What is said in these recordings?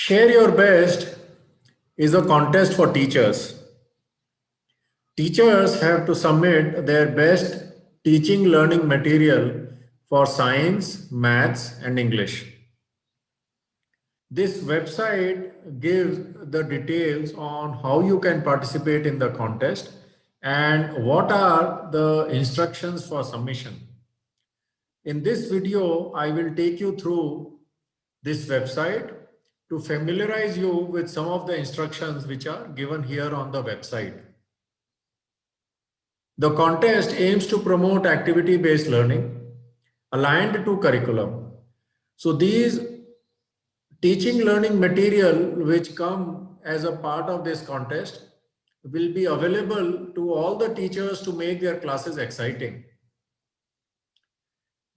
Share Your Best is a contest for teachers. Teachers have to submit their best teaching learning material for science, maths, and English. This website gives the details on how you can participate in the contest and what are the instructions for submission. In this video, I will take you through this website to familiarize you with some of the instructions which are given here on the website. The contest aims to promote activity-based learning aligned to curriculum. So these teaching learning material which come as a part of this contest will be available to all the teachers to make their classes exciting.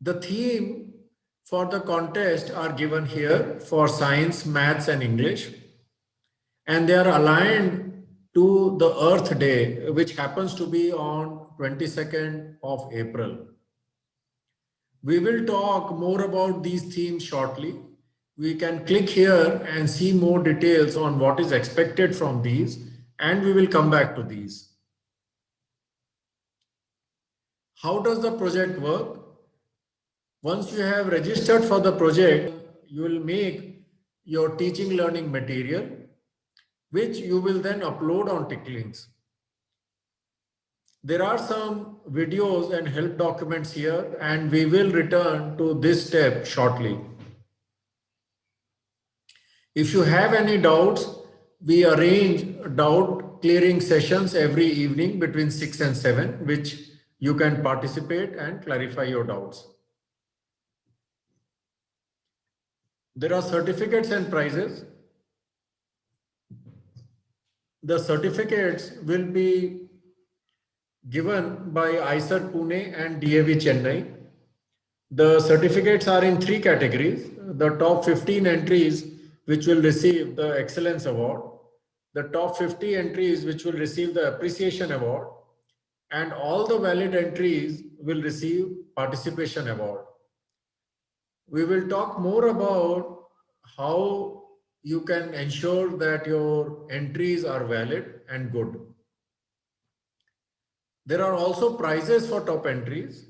The theme for the contest are given here for science, maths, and English, and they are aligned to the Earth Day, which happens to be on 22nd of April. We will talk more about these themes shortly. We can click here and see more details on what is expected from these, and we will come back to these. How does the project work? Once you have registered for the project, you will make your teaching learning material, which you will then upload on Ticklinks. There are some videos and help documents here, and we will return to this step shortly. If you have any doubts, we arrange doubt clearing sessions every evening between 6 and 7, which you can participate and clarify your doubts. There are certificates and prizes. The certificates will be given by ICER Pune and DAV Chennai. The certificates are in 3 categories: the top 15 entries which will receive the Excellence Award, the top 50 entries which will receive the Appreciation Award, and all the valid entries will receive Participation Award. We will talk more about how you can ensure that your entries are valid and good. There are also prizes for top entries.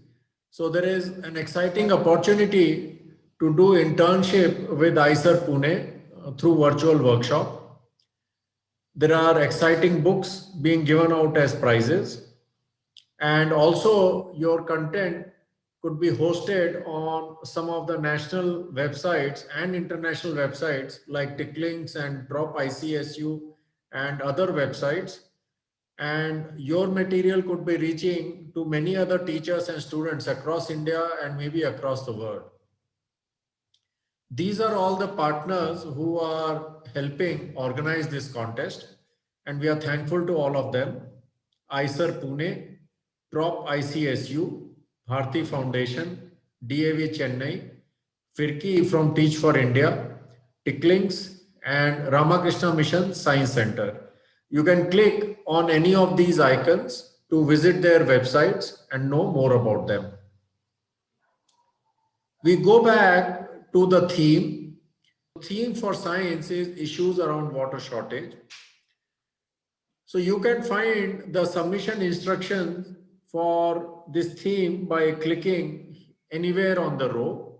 So there is an exciting opportunity to do internship with ICER Pune through virtual workshop. There are exciting books being given out as prizes, and also your content could be hosted on some of the national websites and international websites like Ticklinks and Drop ICSU and other websites. And your material could be reaching to many other teachers and students across India and maybe across the world. These are all the partners who are helping organize this contest, and we are thankful to all of them: ICER Pune, Drop ICSU, Bharti Foundation, DAV Chennai, Firki from Teach for India, Ticklinks, and Ramakrishna Mission Science Center. You can click on any of these icons to visit their websites and know more about them. We go back to the theme. The theme for science is issues around water shortage. So you can find the submission instructions for this theme by clicking anywhere on the row.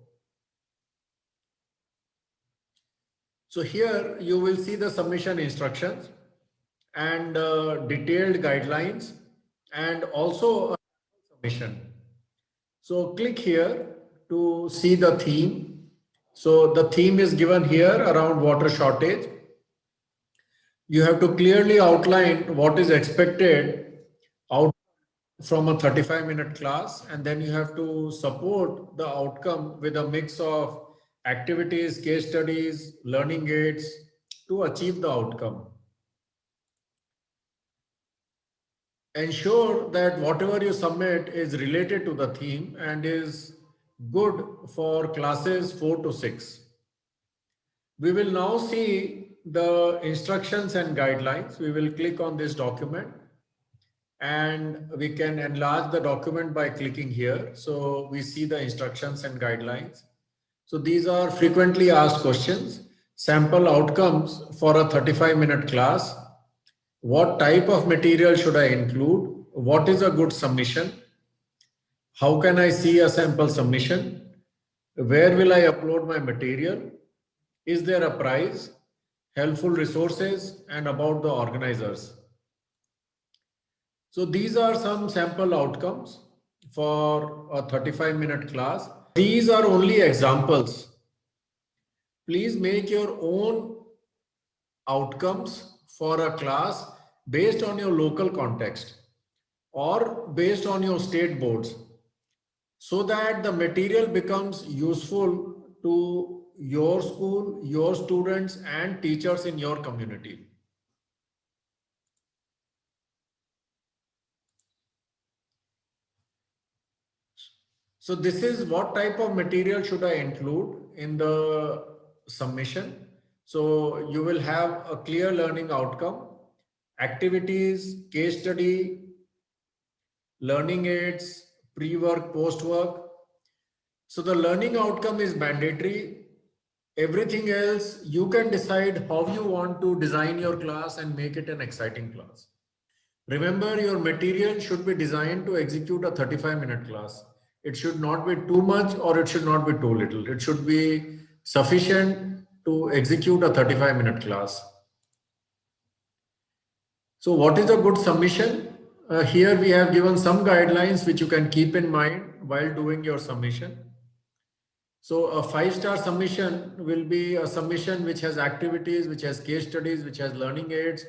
So here you will see the submission instructions and detailed guidelines and also a submission. So click here to see the theme. So the theme is given here around water shortage. You have to clearly outline what is expected out from a 35-minute class, and then you have to support the outcome with a mix of activities, case studies, learning aids to achieve the outcome. Ensure that whatever you submit is related to the theme and is good for classes 4 to 6. We will now see the instructions and guidelines. We will click on this document and we can enlarge the document by clicking here. So we see the instructions and guidelines. So these are frequently asked questions. sample outcomes for a 35-minute class. What type of material should I include? What is a good submission? How can I see a sample submission? Where will I upload my material? Is there a prize? Helpful resources and about the organizers. So these are some sample outcomes for a 35-minute class. These are only examples. Please make your own outcomes for a class based on your local context or based on your state boards, so that the material becomes useful to your school, your students, and teachers in your community. So this is what type of material should I include in the submission. So you will have a clear learning outcome, activities, case study, learning aids, pre-work, post-work. So the learning outcome is mandatory. Everything else, you can decide how you want to design your class and make it an exciting class. Remember, your material should be designed to execute a 35-minute class. It should not be too much or it should not be too little. It should be sufficient to execute a 35-minute class. So what is a good submission? Here we have given some guidelines which you can keep in mind while doing your submission. So a 5-star submission will be a submission which has activities, which has case studies, which has learning aids,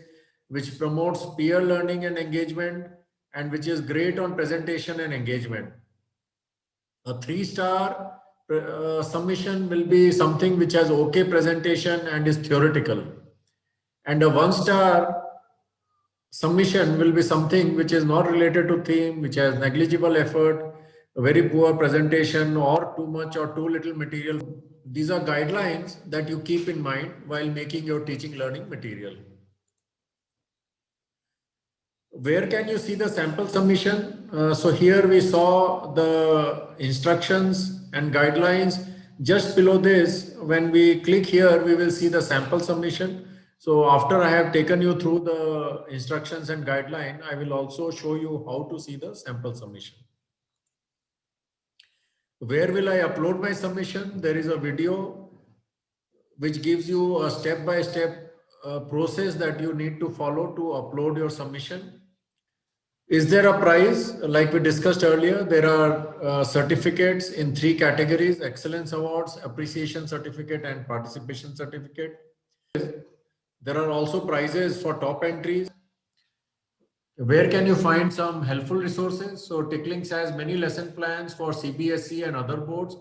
which promotes peer learning and engagement, and which is great on presentation and engagement. A 3-star submission will be something which has okay presentation and is theoretical. And a 1-star submission will be something which is not related to theme, which has negligible effort, a very poor presentation, or too much or too little material. These are guidelines that you keep in mind while making your teaching learning material. Where can you see the sample submission? So here we saw the instructions and guidelines. Just below this, when we click here, we will see the sample submission. So after I have taken you through the instructions and guideline, I will also show you how to see the sample submission. Where will I upload my submission? There is a video which gives you a step-by-step process that you need to follow to upload your submission. Is there a prize? Like we discussed earlier, there are certificates in 3 categories: excellence awards, appreciation certificate, and participation certificate. There are also prizes for top entries. Where can you find some helpful resources? So TICLinks has many lesson plans for CBSE and other boards.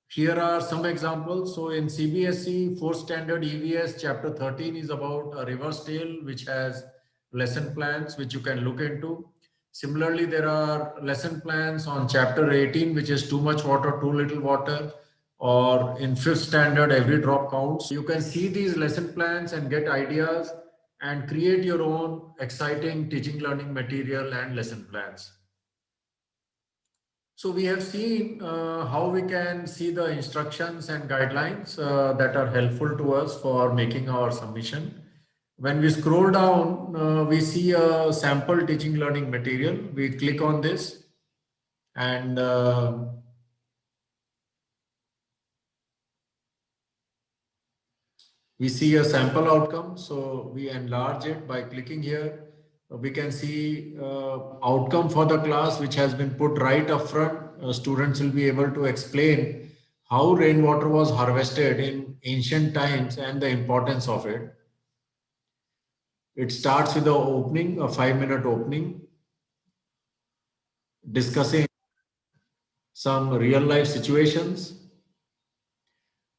Here are some examples. So in CBSE, 4th standard EVS chapter 13 is about a reverse tail, which has lesson plans which you can look into. Similarly, there are lesson plans on chapter 18, which is too much water, too little water, or in 5th standard, every drop counts. You can see these lesson plans and get ideas and create your own exciting teaching learning material and lesson plans. So we have seen how we can see the instructions and guidelines that are helpful to us for making our submission. When we scroll down, we see a sample teaching learning material. We click on this and we see a sample outcome. So we enlarge it by clicking here. We can see outcome for the class, which has been put right up front. Students will be able to explain how rainwater was harvested in ancient times and the importance of it. It starts with the opening, a 5-minute opening, discussing some real life situations.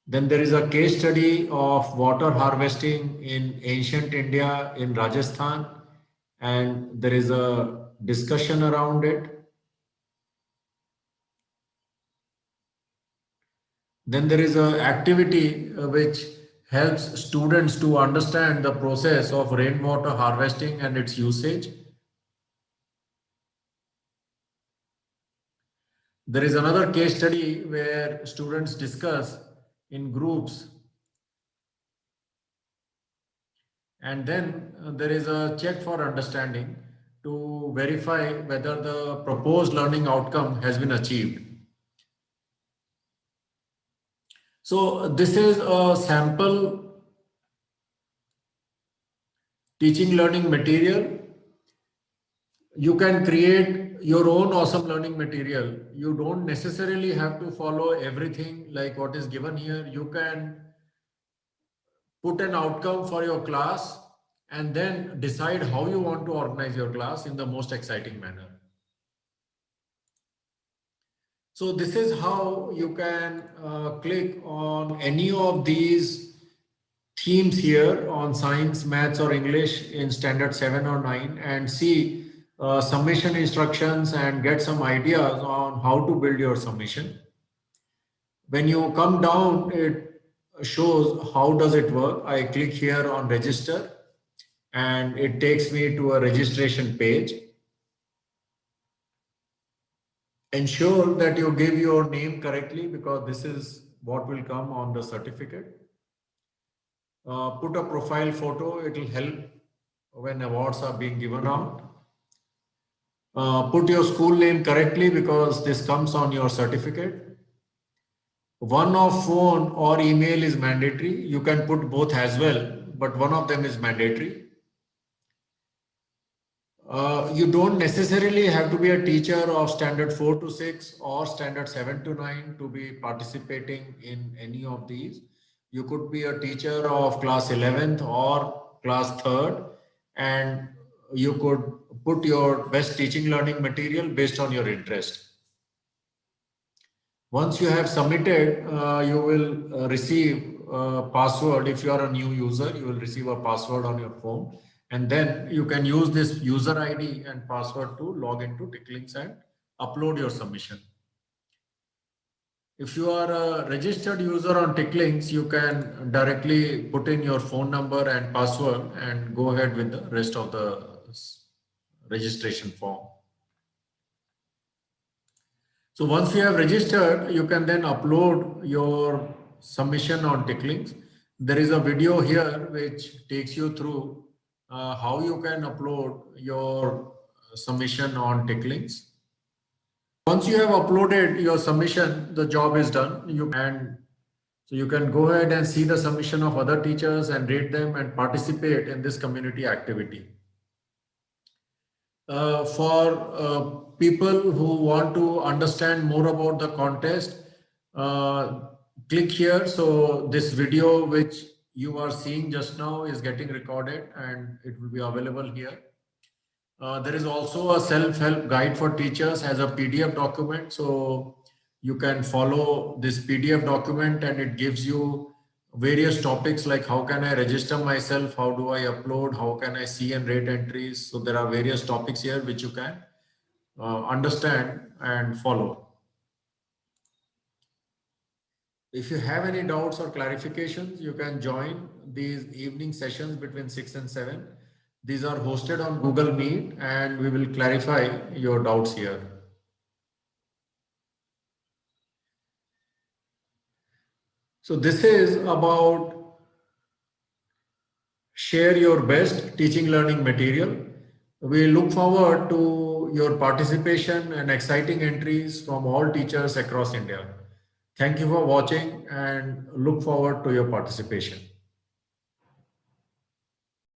Then there is a case study of water harvesting in ancient India in Rajasthan, and there is a discussion around it. Then there is an activity which helps students to understand the process of rainwater harvesting and its usage. There is another case study where students discuss in groups And then there is a check for understanding to verify whether the proposed learning outcome has been achieved. So this is a sample teaching learning material. You can create your own awesome learning material. You don't necessarily have to follow everything like what is given here. You can put an outcome for your class and then decide how you want to organize your class in the most exciting manner. So this is how you can click on any of these themes here on science, maths or English in standard 7 or 9 and see submission instructions and get some ideas on how to build your submission. When you come down, it shows how does it work. I click here on register and it takes me to a registration page. Ensure that you give your name correctly because this is what will come on the certificate. Put a profile photo, it will help when awards are being given out. Put your school name correctly because this comes on your certificate. One of phone or email is mandatory. You can put both as well, but one of them is mandatory. You don't necessarily have to be a teacher of standard 4 to 6 or standard 7 to 9 to be participating in any of these. You could be a teacher of class 11th or class 3rd and you could put your best teaching learning material based on your interest. Once you have submitted, you will receive a password. If you are a new user, you will receive a password on your phone. And then you can use this user ID and password to log into TICKLINKS and upload your submission. If you are a registered user on TICKLINKS, you can directly put in your phone number and password and go ahead with the rest of the registration form. So once you have registered, you can then upload your submission on TICKLINKS. There is a video here which takes you through how you can upload your submission on TICKLINKS. Once you have uploaded your submission, the job is done. So you can go ahead and see the submission of other teachers and rate them and participate in this community activity. For people who want to understand more about the contest, click here. So this video which you are seeing just now is getting recorded and it will be available here. There is also a self-help guide for teachers as a PDF document. So you can follow this PDF document and it gives you various topics like how can I register myself, how do I upload, how can I see and rate entries. So there are various topics here which you can understand and follow. If you have any doubts or clarifications, you can join these evening sessions between 6 and 7. These are hosted on Google Meet and we will clarify your doubts here. So this is about share your best teaching learning material. We look forward to your participation and exciting entries from all teachers across India. Thank you for watching and look forward to your participation.